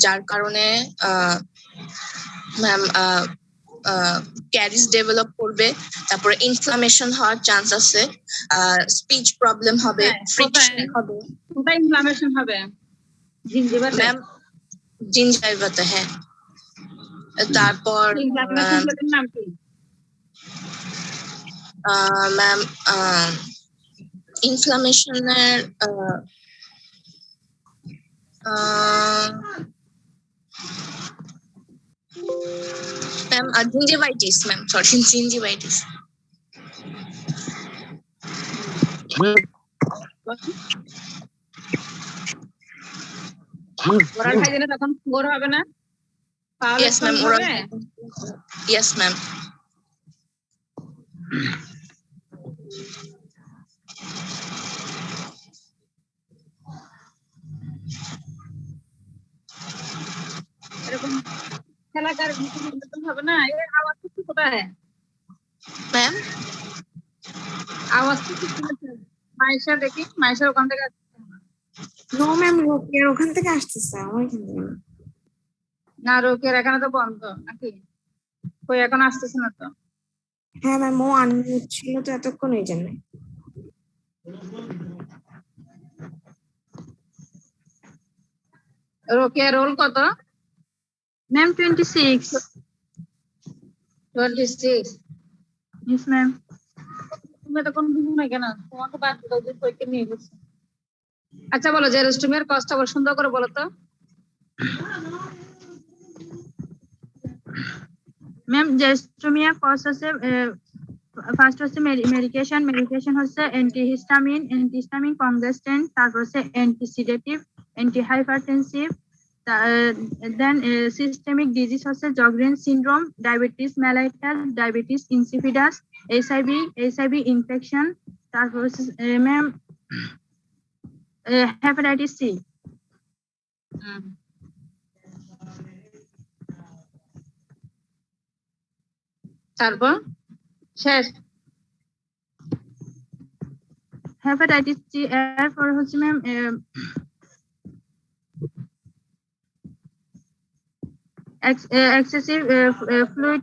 যার কারণে ma'am caries develop করবে, তারপরে ইনফ্লামেশন হওয়ার চান্স আছে, স্পিচ প্রবলেম হবে, ফ্রিকশন হবে। কোথায় ইনফ্লামেশন হবে? জিঞ্জিভাতে? ম্যাম জিঞ্জিভাতে, হ্যাঁ। তারপর ইনফ্লামেশনের নাম কি ম্যাম? ইনফ্লামেশনের ma'am gingivitis, ma'am sorry, gingivitis. Oral হাইজিনে তখন ফ্লোর হবে না? Yes ma'am, oral hygiene. Yes ma'am. এরকম খেলাকার হবে না? এর আওয়াজ কি কোথায়? ম্যাম আওয়াজ কি শুনতে? মাইশা দেখি, মাইশার ওখান থেকে নো ম্যাম, রোকের ওখান থেকে আসতেছে, আমার এখান থেকে না। রোকের এখানে তো বন্ধ নাকি? কই এখন আসতেছে না তো? হ্যাঁ ম্যাম, ও আনমিউট ছিল তো এতক্ষণ, এই জন্য। রোকের রোল কত? ম্যাম 26। 26? Yes ma'am. তুমি তো কোন কিছু না কেন? তোমাকে বাদ দাও, যে পরীক্ষা নিয়ে গেছে। আচ্ছা বলো, জেরোস্টোমিয়ার কষ্ট আবার সুন্দর করে বলো তো। ম্যাম জেরোস্টোমিয়া কজ আছে, ফার্স্ট হচ্ছে মেডিকেশন হচ্ছে অ্যান্টিহিস্টামিন কনজেস্টেন্ট, তারপর হচ্ছে অ্যান্টিসিডেটিভ, অ্যান্টিহাইপারটেনসিভ, দেন সিস্টেমিক ডিজিজ হচ্ছে Sjögren syndrome, diabetes mellitus, diabetes insipidus, HIV infection, তারপর হচ্ছে ম্যাম হেপাটাইটিস সি। তারপর শেষ? হেপাটাইটিস সি এরপর হচ্ছে ম্যাম এক্সেসিভ ফ্লুইড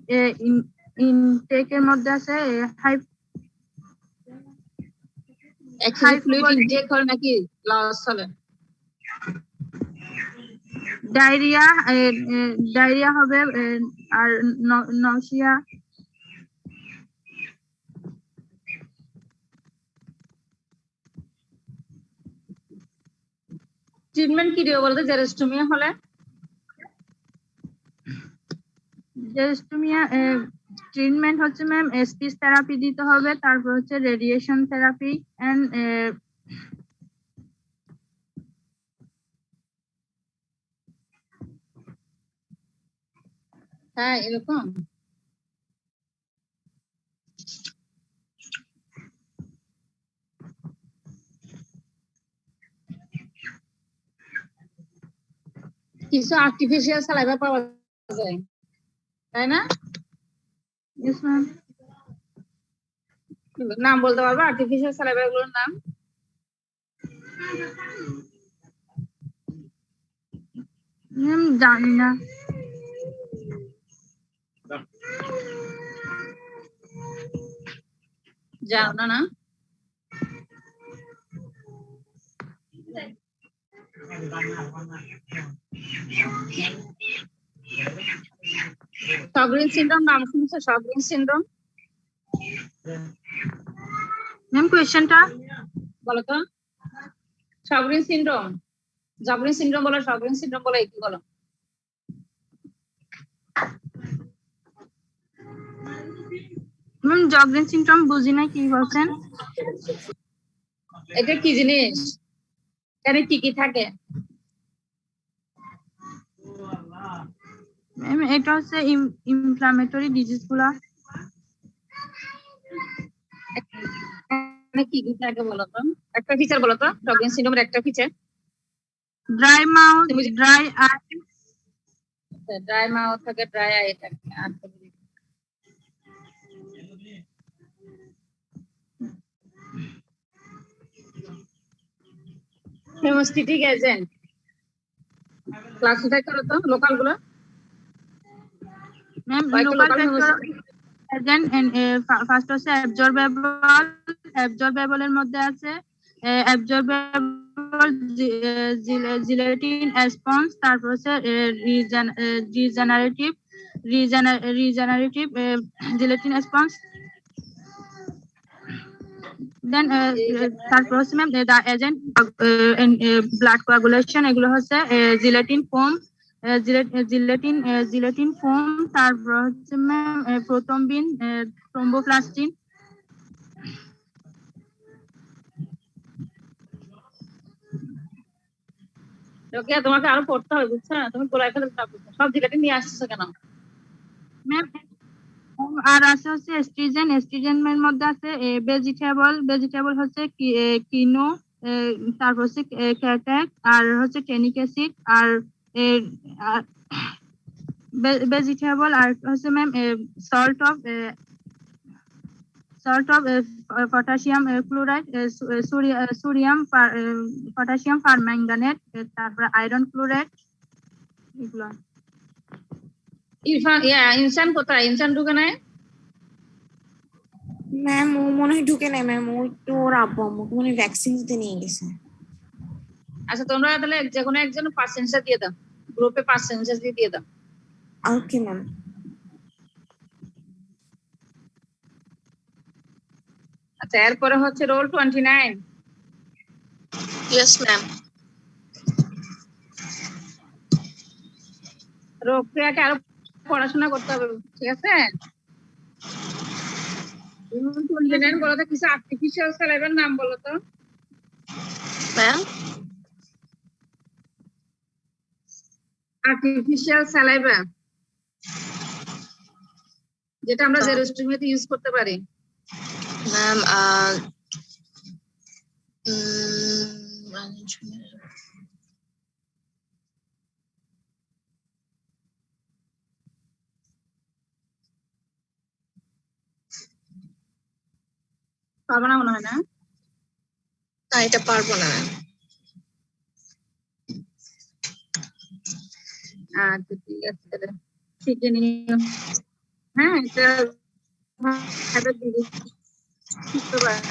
ইনটেকের মধ্যে আছে এক্সেসিভ ফ্লুইড ইনটেক হলে নাকি লস হবে? ডায়রিয়া হবে, আর নসিয়া। ট্রিটমেন্ট কি দিও বলতো জেরোস্টোমিয়া হলে? জেরোস্টোমিয়া ট্রিটমেন্ট হচ্ছে ম্যাম স্পিচ থেরাপি দিতে হবে, তারপর হচ্ছে রেডিয়েশন থেরাপি এন্ড হ্যাঁ এরকম। কিছু আর্টিফিশিয়াল সালাইভা পাওয়া যায়, তাই না? Yes ma'am. নাম বলতে পারবো আর্টিফিশিয়াল সালাইভা গুলোর নাম? ম্যাম জানি না। জানো না? শগরিন সিনড্রোম নাম শুনছো? শগরিন সিনড্রোম ম্যাম কোয়েশ্চেনটা বলো তো। শগরিন সিনড্রোম, জগরিন সিনড্রোম বলো, শগরিন সিনড্রোম বলো, একই বলো। ম্যাম জগরিন সিনড্রোম বুঝি না, কি বলছেন? এটা কি জিনিস? এখানে কি কি থাকে? ম্যাম এটা হচ্ছে ইনফ্লামেটরি ডিজিজ গুলা। এখানে কি কি থাকে বলো তো, একটা ফিচার বলো তো শগরিন সিনড্রোমের একটা feature. Dry mouth, dry eye. Dry mouth থাকে, ড্রাই আই থাকে, আর হেমোস্টেটিক এজেন্ট। ক্লাসিফাই করো তো লোকাল গুলো। ম্যাম কয়েকটা local local factor university. Agent and first হচ্ছে অ্যাবজর্বেবল এর মধ্যে আছে অ্যাবজর্বেবল জিলেটিন রেসপন্স, তারপর হচ্ছে regenerative regenerative gelatin response, then তারপর হচ্ছে ma'am the agent blood coagulation, এগুলো হচ্ছে জিলেটিন ফোম, জিলেটিন ফোম, তারপর হচ্ছে ম্যাম প্রোথম্বিন, থ্রোম্বোপ্লাস্টিন। ওকে, তোমাকে আরো পড়তে হবে বুঝছো, তুমি গোড়ায় ফেলে সব জিলাটি নিয়ে আসছো কেন? ম্যাম আর আছে হচ্ছে এস্ট্রিজেন, এর মধ্যে আছে ভেজিটেবল হচ্ছে কিনো, তারপর হচ্ছে ক্যাটাক, আর হচ্ছে টেনিক অ্যাসিড, আর ভেজিটেবল, আর হচ্ছে ma'am salt of potassium chloride, sodium potassium permanganate, তারপর আয়রন ক্লোরাইড, এগুলো। ইনসান কোথায়? ইনসান ঢুকে নাই? ম্যাম ও মনে হয় ঢুকে নাই ম্যাম, ও একটু ওর আব্বু আম্মুকে মনে হয় ভ্যাকসিন দিতে নিয়ে গেছে। আচ্ছা, তোমরা তাহলে যে কোনো একজন পার্সেন্টেজ দিয়ে দাও, গ্রুপে পার্সেন্টেজ দিয়ে দাও। Okay ma'am. আচ্ছা, এরপরে হচ্ছে রোল 29। Yes ma'am. রোকেয়াকে আরো পড়াশোনা করতে হবে, ঠিক আছে? 29 বলো তো, কিছু আর্টিফিশিয়াল স্যালাইভার নাম বলো তো। ম্যাম আর্টিফিশিয়াল স্যালাইভা, যেটা আমরা জেরোস্টোমিতে ইউজ করতে পারি। ম্যাম পারবো না মনে হয় না? না, এটা পারবো না ম্যাম। আচ্ছা ঠিক আছে, তাহলে শিখে নিও। হ্যাঁ, এটা শিখতে পারে।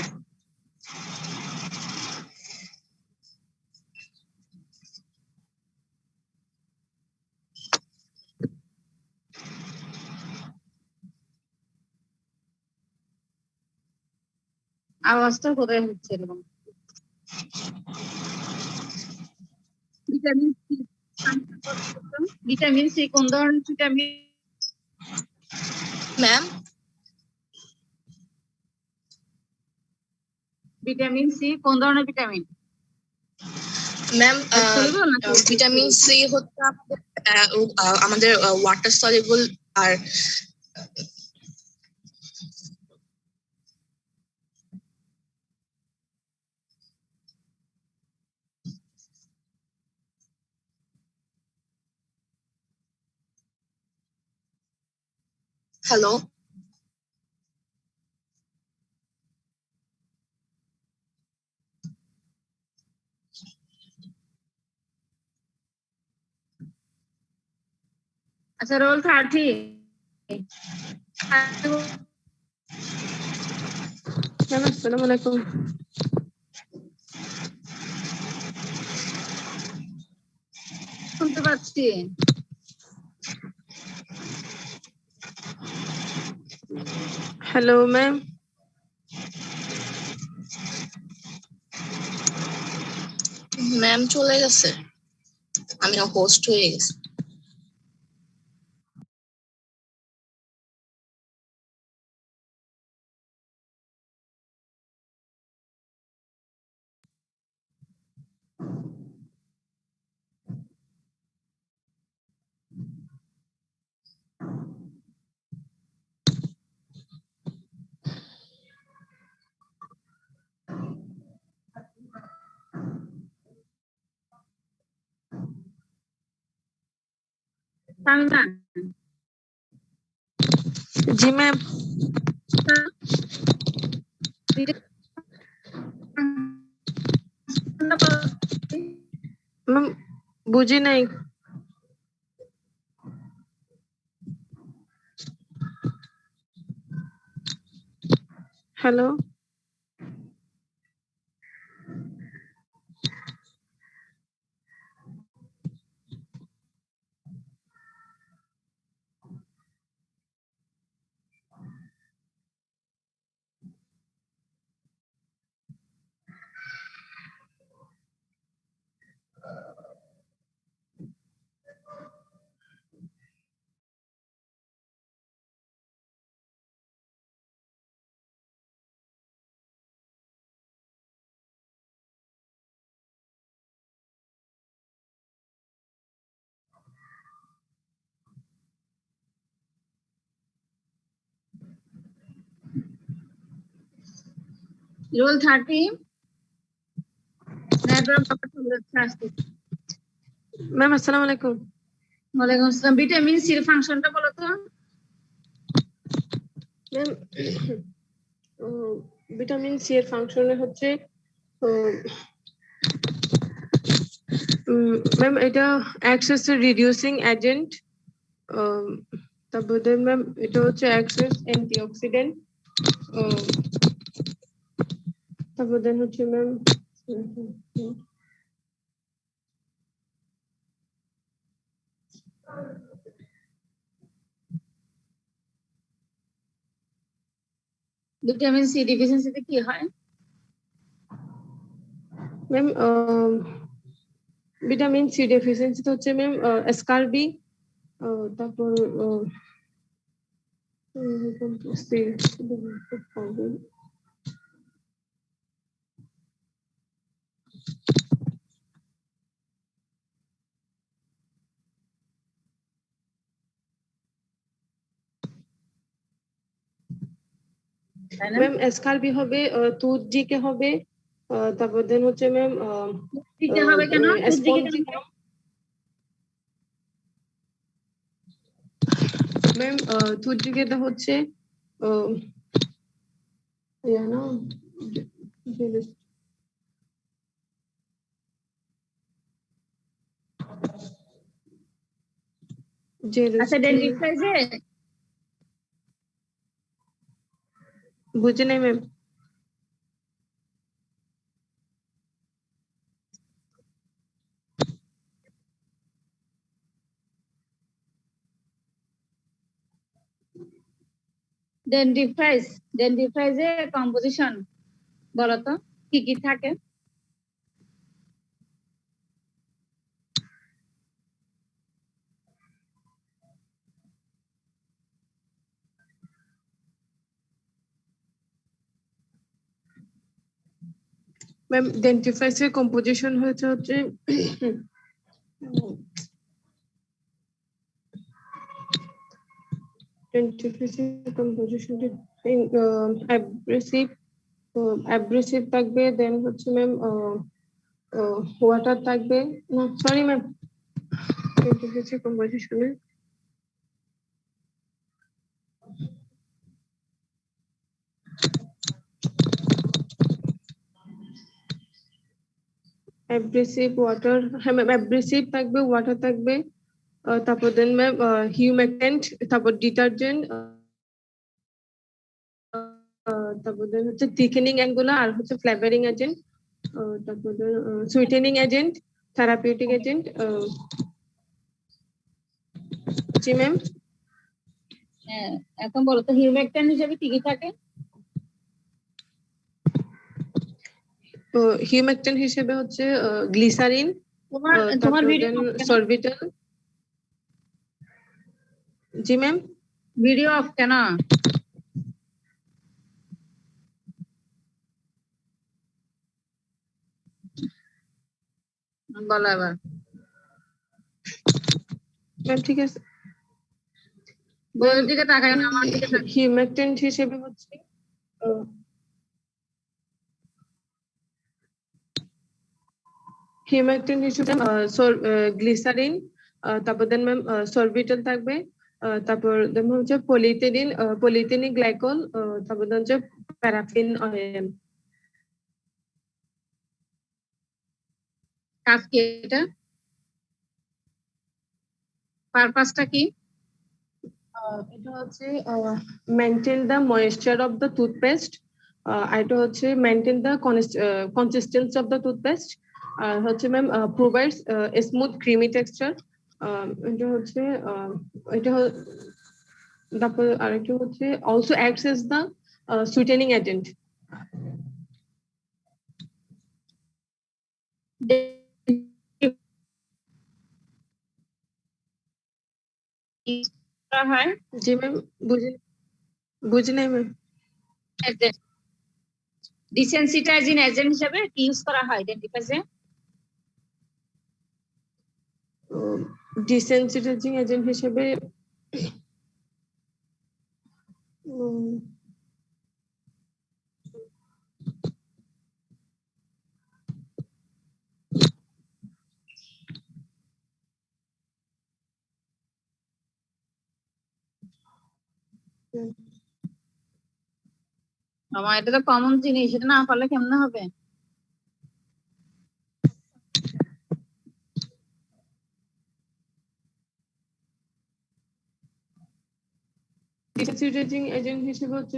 আওয়াজটা কোথায় হচ্ছে এরকম? ভিটামিন সি, ভিটামিন সি কোন ধরনের ভিটামিন? ম্যাম ভিটামিন সি কোন ধরনের ভিটামিন? ম্যাম Soluble নাকি ভিটামিন সি হচ্ছে আমাদের ওয়াটার সলিবল। আর হ্যালো আচ্ছা, রোল 30। ম্যাম আসসালামু আলাইকুম। শুনতে পাচ্ছি। Hello ma'am. ম্যাম চলে গেছে, আমি হোস্ট হয়ে গেছি। তামিমা, জি ম্যাম। ম্যাম বুঝি নাই। হ্যালো রোল 30 নেটওয়ার্ক ব্যাপারটা আসছে। ম্যাম আসসালামু আলাইকুম। ওয়ালাইকুম আসসালাম। ভিটামিন সি এর ফাংশনটা বলো তো। ম্যাম ভিটামিন সি এর ফাংশন হচ্ছে ম্যাম এটা অ্যাক্সেস রিডিউসিং এজেন্ট, তারপরে ম্যাম এটা হচ্ছে অ্যাক্সেস অ্যান্টিঅক্সিডেন্ট, তারপরে হচ্ছে ম্যাম ভিটামিন সি ডিফিসিয়েন্সিতে কি হয়? ম্যাম ভিটামিন সি ডেফিসিয়েন্সি হচ্ছে ম্যাম স্কারবি, তারপর ম্যাম স্কারবি হবে, টুথডিকে হবে, তারপর দেন হচ্ছে ম্যাম দিতে হবে কেন? ম্যাম টুথডিকে হচ্ছে ইয়া না আচ্ছা ডেন্টিফ্রাইজে বুঝে নাই ম্যাম। ডেন্টিফ্রাইজে কম্পোজিশন বলো তো কি কি থাকে? ম্যাম ডেন্টিফ্রাইজের কম্পোজিশন হচ্ছে ডেন্টিফ্রাইজের কম্পোজিশন অ্যাব্রেসিভ থাকবে, দেন হচ্ছে ম্যাম ওয়াটার থাকবে, না সরি ম্যাম ডেন্টিফ্রাইজের কম্পোজিশনে অ্যাব্রেসিভ ওয়াটার, হ্যাঁ ম্যাম অ্যাব্রেসিভ থাকবে, ওয়াটার থাকবে, তারপর দেন ম্যাম হিউমেক্টেন্ট, তারপর ডিটারজেন্ট, তারপর দেন হচ্ছে থিকেনিং এন্ডগুলো, আর হচ্ছে ফ্লেভারিং এজেন্ট, তারপর সুইটেনিং এজেন্ট, থেরাপিউটিক এজেন্ট। জি ম্যাম। হ্যাঁ, এখন বলো তো হিউমেকট্যান হিসেবে কি কি থাকে? হিউমেক্টেন হিসেবে হচ্ছে গ্লিসারিন, তোমার ভিডিও সরবিটাল। জি ম্যাম। ভিডিও অফ কেন? বলো এবার। ম্যাম ঠিক আছে। বইয়ের দিকে তাকাই না, আমার দিকে তাকাই। হিউমেক্টেন হিসেবে হচ্ছে হিউমেক্টেন হিসেবে গ্লিসারিন, তারপর দেন ম্যাম সরবিটাল থাকবে, তারপর দেন হচ্ছে পলিথিলিন গ্লাইকল, তারপর দেন হচ্ছে প্যারাফিন অয়েল। কাজ কি এটা? পারপাসটা কি? এটা হচ্ছে maintain the moisture of the toothpaste, আর এটা হচ্ছে maintain the consistency of the toothpaste, আর হচ্ছে ma'am provides smooth creamy texture. এটা হচ্ছে এটা তারপর আরেকটা হচ্ছে also acts as the sweetening agent. হয় জি ম্যাম, বুঝি নাই ম্যাম। ডিসেনসিটাইজিং এজেন্ট হিসেবে কি ইউজ করা হয় ডেন্টিফ্রাইসে? ডিসেনসিটাইজিং এজেন্ট হিসেবে আমার এটা তো কমন জিনিস, এটা না পারলে কেমনে হবে? ডিসেনসিটাইজিং এজেন্ট হিসেবে হচ্ছে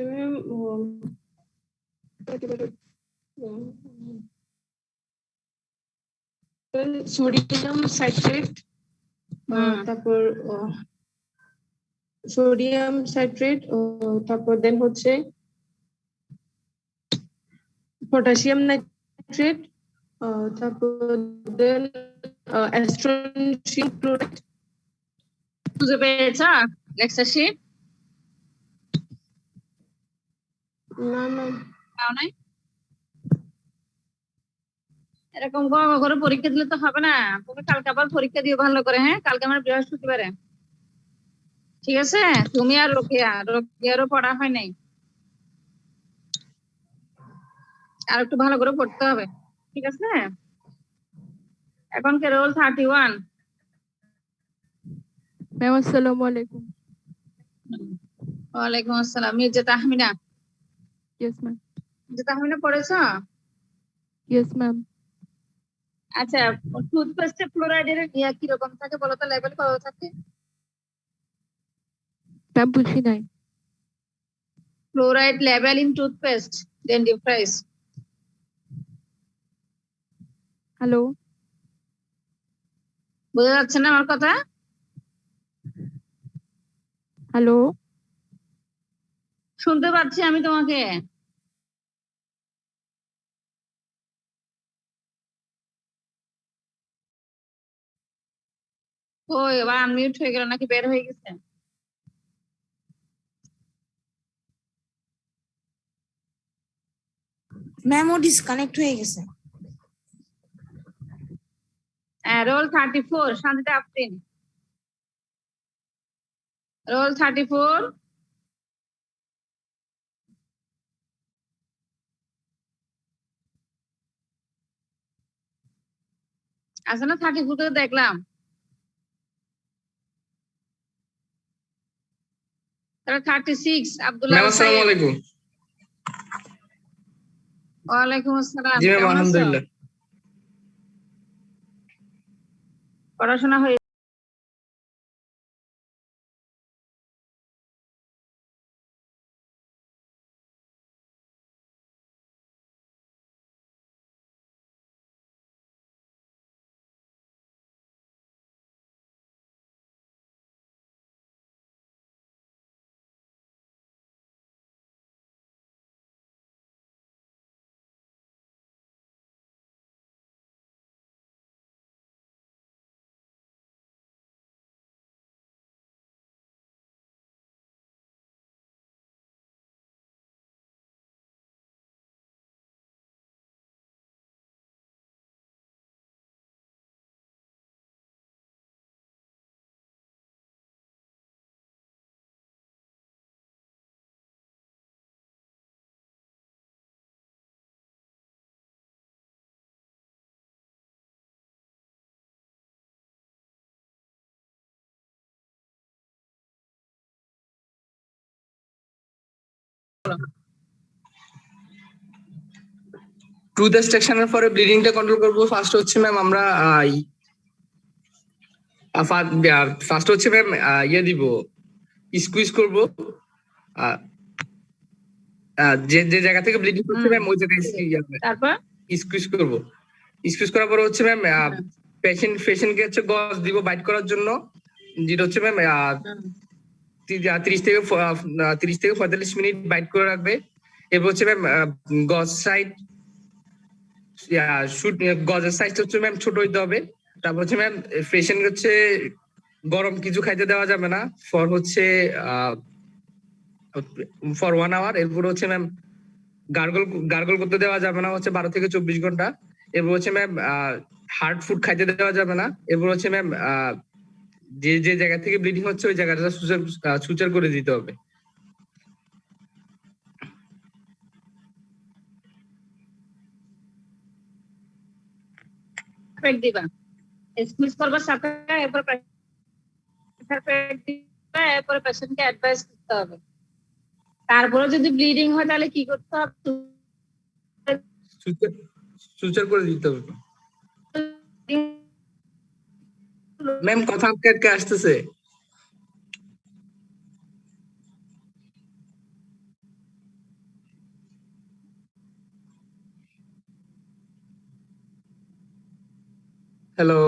সোডিয়াম সাইট্রেট, তারপর সোডিয়াম সাইট্রেট, তারপর দেন হচ্ছে পটাশিয়াম নাইট্রেট, তারপর দেন অ্যাস্ট্রোনশিয়াম ক্লোরাইড। বুঝে পেরেছ লেকচার শিট? না ম্যাম। পাও নাই? এরকম করে পরীক্ষা দিলে তো হবে না। তুমি কালকে আবার পরীক্ষা দিও ভালো করে, হ্যাঁ? কালকে আমার বৃহস্পতিবারে, ঠিক আছে? তুমি আর রোকেয়ারও পড়া হয় নাই, আর একটু ভালো করে পড়তে হবে, ঠিক আছে? এখন কে রোল 31? ম্যাম আসসালামু আলাইকুম। ওয়ালাইকুম আসসালাম। মির্জা তাহমিনা? Yes ma'am. মির্জা তাহমিনা পড়েছো? Yes ma'am. আচ্ছা, টুথপেস্টে ফ্লোরাইডের কিরকম থাকে বলো তো, লেভেল কত থাকে? ম্যাম বুঝি নাই। Fluoride level in toothpaste dentifrice. Hello, বোঝা যাচ্ছে না আমার কথা? হ্যালো, শুনতে পাচ্ছি আমি তোমাকে। ও এবার আনমিউট হয়ে গেল নাকি বের হয়ে গেছে? ম্যাম ও ডিসকানেক্ট হয়ে গেছে। রোল 34 শান্তিতে আফরিন। রোল 34। আচ্ছা না, 34 তো দেখলাম। তাহলে 36 আব্দুল্লাহ। ম্যাম আসসালামু আলাইকুম। ওয়ালাইকুম আসসালাম। জি ম্যাম, কেমন আছো? আলহামদুলিল্লাহ। পড়াশোনা হয়ে টুথ এক্সট্রাকশনের পরে ব্লিডিংটা কন্ট্রোল করবো। ফার্স্ট হচ্ছে ম্যাম আমরা ফার্স্ট হচ্ছে ম্যাম ইয়ে দিব, স্কুইজ করব। যে যে জায়গা থেকে ব্লিডিং হচ্ছে ম্যাম ওই জায়গায় তারপর স্কুইজ করব। স্কুইজ করার পর হচ্ছে ম্যাম পেশেন্টকে হচ্ছে গজ দিব বাইট করার জন্য, যেটা হচ্ছে ম্যাম 30 থেকে 45 মিনিট বাইট করে রাখবে। এরপর হচ্ছে ম্যাম গজ সাইড গজের সাইজ হচ্ছে ম্যাম ছোট হইতে হবে। তারপর হচ্ছে ম্যাম পেশেন্ট হচ্ছে গরম কিছু খাইতে দেওয়া যাবে না ফর 1 আওয়ার। এরপর হচ্ছে ম্যাম গার্গল করতে দেওয়া যাবে না হচ্ছে 12 থেকে 24 ঘন্টা। এরপর হচ্ছে ম্যাম হার্ড ফুড খাইতে দেওয়া যাবে না। এরপর হচ্ছে ম্যাম যে যে জায়গা থেকে ব্লিডিং হচ্ছে ওই জায়গাটা সুচার করে দিতে হবে। প্যাক দিবা, স্কুইজ করবা সাথে, এরপর প্রেসার প্যাক দিবা, এরপর পেশেন্টকে অ্যাডভাইস করতে হবে। তারপরে যদি ব্লিডিং হয় তাহলে কি করতে হবে? সুচার করে দিতে হবে। ম্যাম কথা আটকে আসতেছে। হ্যালো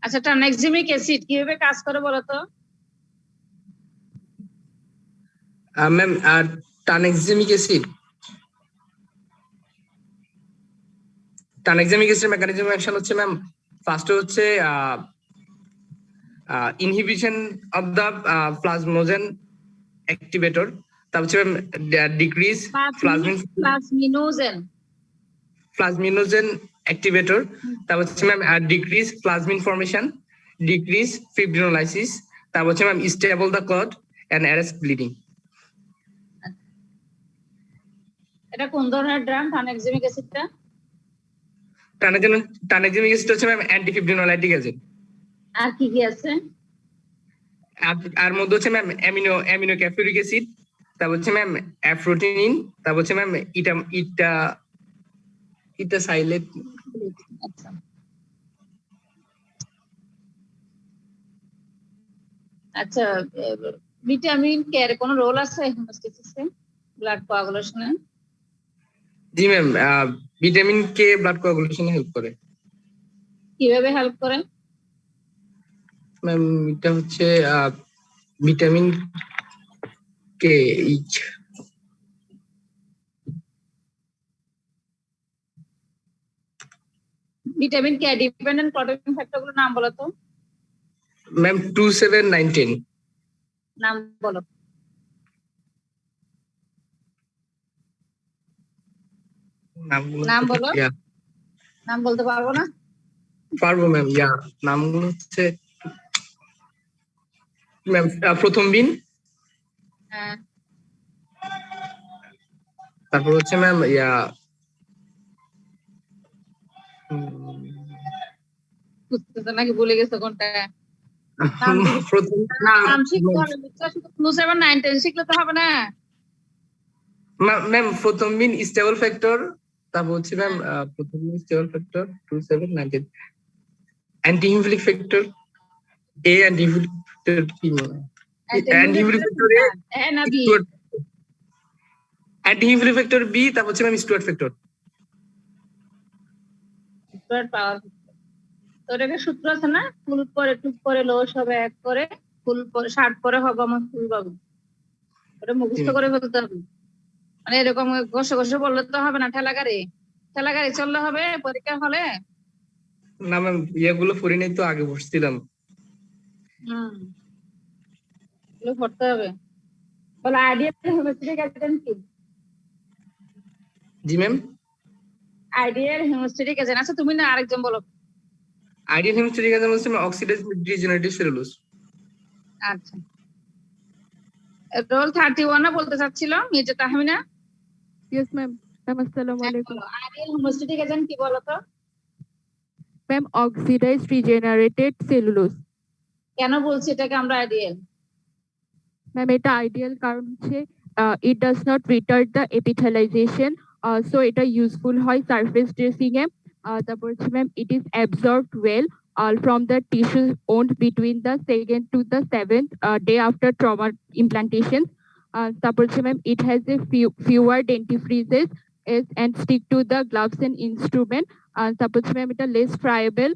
আচ্ছা, ট্রানএক্সামিক অ্যাসিড কিভাবে কাজ করে বলো তো? Ma'am tranexamic acid mechanism action হচ্ছে ম্যাম ফার্স্ট হচ্ছে inhibition of the plasminogen activator. তারপর হচ্ছে ম্যাম ডিক্রিজ প্লাজমিনোজেন অ্যাক্টিভেটর। তারপর হচ্ছে ma'am decrease plasmin formation, decrease fibrinolysis. তারপর হচ্ছে ma'am stable the clot and arrest bleeding. এটা কোন ধরনের ড্রাগ ট্রানএক্সামিক অ্যাসিডটা? ট্রানএক্সামিক অ্যাসিড হচ্ছে ম্যাম অ্যান্টিফিব্রিনোলাইটিক এজেন্ট। আর কি কি আছে? আর মধ্যে হচ্ছে ম্যাম অ্যামিনো ক্যাফিউরিক অ্যাসিড, তারপর হচ্ছে ম্যাম অ্যাফ্রোটিনিন, তারপর হচ্ছে ম্যাম ইটাসাইলেট। আচ্ছা, আচ্ছা, ভিটামিন কে এর কোনো রোল আছে হেমোস্ট্যাসিসে, ব্লাড কোয়াগুলেশনে? জি ম্যাম, ভিটামিন কে ব্লাড কোয়াগুলেশনে হেল্প করে। কিভাবে হেল্প করে? ম্যাম এটা হচ্ছে vitamin K vitamin K dependent clotting ফ্যাক্টরগুলোর নাম বলো তো। ম্যাম 2, 7, 9, 10 নাম বলো। নাম বলো। নাম বলতে পারবো না? পারবো ম্যাম। নামগুলো হচ্ছে ম্যাম প্রথম বিন, হ্যাঁ, তারপর হচ্ছে ম্যাম বুঝতেছো নাকি ভুলে গেছো কোনটা? প্রথম নাম শিখতে হবে, শুধু 2, 7, 9, 10 শিখলে তো হবে না। ম্যাম প্রথম বিন স্টেবল ফ্যাক্টর, তারপর হচ্ছে ম্যাম প্রথম বিন স্টেবল ফ্যাক্টর 2, 7, 9, 10 অ্যান্টি-হিমোফিলিক ফ্যাক্টর এ, অ্যান্টি-হিমোফিলিক ফ্যাক্টর কি মানে? অ্যান্টি-হিমোফিলিক ফ্যাক্টর এ, অ্যান্টি-হিমোফিলিক ফ্যাক্টর বি, তারপর হচ্ছে ম্যাম স্টুয়ার্ট ফ্যাক্টর। স্টুয়ার্ট পাওয়ার। তো এটাকে সূত্র আছে না, ফুল পরে টুপ করে লোস হবে 1 করে, ফুল পরে 60 পরে হবে আমার ফুল পাবো। ওটা মুখস্থ করে ফেলতে হবে। মানে এরকম ঘষে ঘষে বললে তো হবে না। ঠেলা গাড়ি চললে হবে পরীক্ষা হলে? না ম্যাম এগুলো পড়ি নাই তো, আগে বসছিলাম। এগুলো পড়তে হবে। বলে আইডিয়াল হেমোস্ট্যাটিক এজেন্ট কি? জি ম্যাম, আইডিয়াল হেমোস্ট্যাটিক এজেন্ট। আচ্ছা তুমি না আরেকজন বলো। আইডিয়াল হেমোস্ট্যাটিক এজেন্ট হচ্ছে অক্সিডাইজ ডিজেনারেটিভ সেলুলোজ। আচ্ছা, রোল 31 না বলতে চাচ্ছিলাম Mirza Tahmina? Yes ma'am. Ma'am अस्सलाम वालेकुम। আইডিয়াল হেমোস্ট্যাটিক এজেন্ট কি বলো তো? Ma'am oxidized regenerated cellulose. কেন বলছি এটাকে আমরা আইডিয়াল? ম্যাম এটা আইডিয়াল কারণ হচ্ছে it does not retard the epithelialization, so এটা ইউজফুল হয় সারফেস ড্রেসিং এ। তারপর হচ্ছে ma'am it is absorbed well from the tissues owned between the 2nd to the 7th day after trauma implantation. তারপর হচ্ছে ma'am it has a fewer dentifrices and stick to the gloves and instrument. তারপর হচ্ছে ma'am এটা less friable.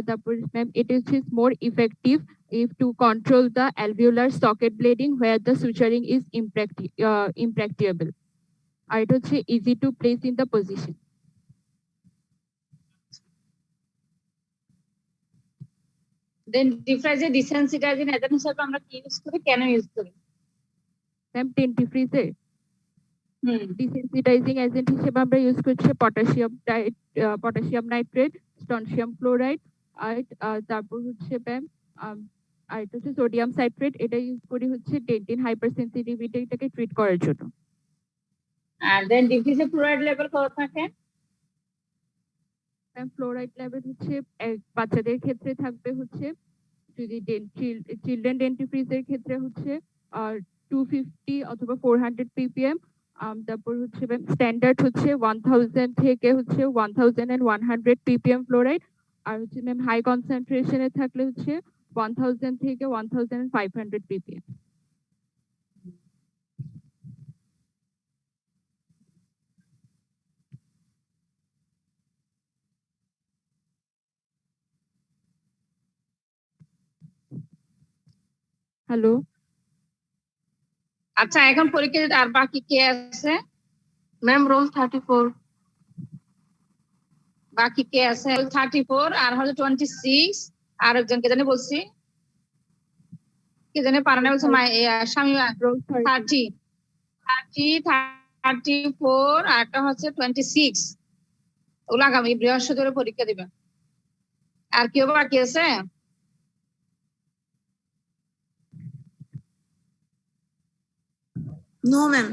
তারপর ma'am it is more effective if to control the alveolar socket bleeding where the suturing is impracticable. আর এটা হচ্ছে easy to place in the position. ডেন্টিফ্রাইজে desensitizing agent হিসেবে আমরা কি ইউজ করি, কেন ইউজ করি? ম্যাম ডেন্টিফ্রিজে হুম, ডিসেন্সিটাইজিং এজেন্ট হিসেবে আমরা ইউজ করছি পটাশিয়াম নাইট্রেট, স্ট্রনশিয়াম ক্লোরাইড, আর তারপর হচ্ছে ম্যাম আর এটা হচ্ছে সোডিয়াম সাইট্রেট। এটা ইউজ করি হচ্ছে ডেন্টিন হাইপার সেন্সিটিভিটিটাকে ট্রিট করার জন্য। আর দেন ডিফিউজে ফ্লুইড লেভেল কত থাকে? ম্যাম ফ্লোরাইড লেভেল হচ্ছে বাচ্চাদের ক্ষেত্রে থাকবে হচ্ছে, যদি চিলড্রেন ডেন্টিফ্রিজের ক্ষেত্রে হচ্ছে 250 অথবা 400 ppm। তারপর হচ্ছে ম্যাম স্ট্যান্ডার্ড হচ্ছে 1000 থেকে হচ্ছে 1100 ppm ফ্লোরাইড। আর হচ্ছে ম্যাম হাই কনসেন্ট্রেশনে থাকলে হচ্ছে 1000 থেকে 1500 ppm। হ্যালো, আচ্ছা, এখন পরীক্ষা আর বাকি কে আছে? Ma'am roll 34। বাকি কে আছে? 34 আর হলো 26। আর একজনকে জানি বলছি, কে জানি পারে না বলছে শামিমা। 30 34 আর একটা হচ্ছে 26। ওগুলো আগামী বৃহস্পতিবার পরীক্ষা দিবে। আর কেউ বাকি আছে? No ma'am.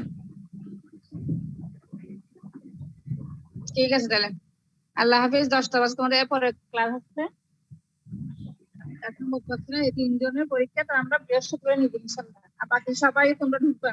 ঠিক আছে তাহলে, আল্লাহ হাফিজ। 10টা বাজে তোমাদের পরে ক্লাস হচ্ছে। এখন মুখ পাচ্ছি না, এই 3 জনের পরীক্ষা তো আমরা বৃহস্পতিবার নিব ইনশাআল্লাহ। আর বাকি সবাই তোমরা ঢুকবা।